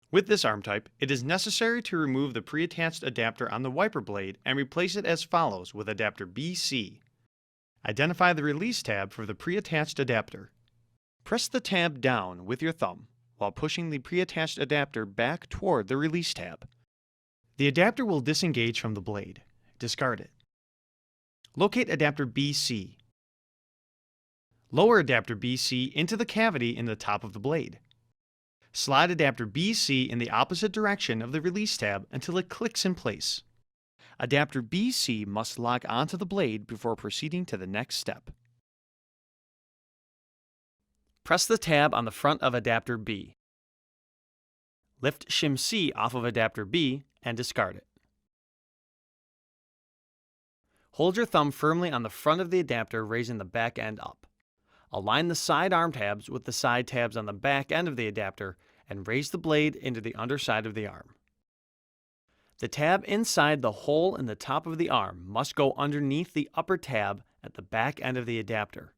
With this arm type, it is necessary to remove the pre-attached adapter on the wiper blade and replace it as follows with adapter BC. Identify the release tab for the pre-attached adapter. Press the tab down with your thumb while pushing the pre-attached adapter back toward the release tab. The adapter will disengage from the blade. Discard it. Locate adapter BC. Lower adapter BC into the cavity in the top of the blade. Slide adapter BC in the opposite direction of the release tab until it clicks in place. Adapter BC must lock onto the blade before proceeding to the next step. Press the tab on the front of adapter B. Lift shim C off of adapter B and discard it. Hold your thumb firmly on the front of the adapter, raising the back end up. Align the side arm tabs with the side tabs on the back end of the adapter and raise the blade into the underside of the arm. The tab inside the hole in the top of the arm must go underneath the upper tab at the back end of the adapter.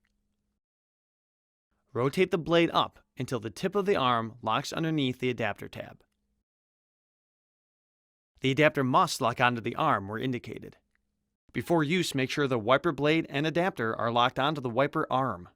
Rotate the blade up until the tip of the arm locks underneath the adapter tab. The adapter must lock onto the arm where indicated. Before use, make sure the wiper blade and adapter are locked onto the wiper arm.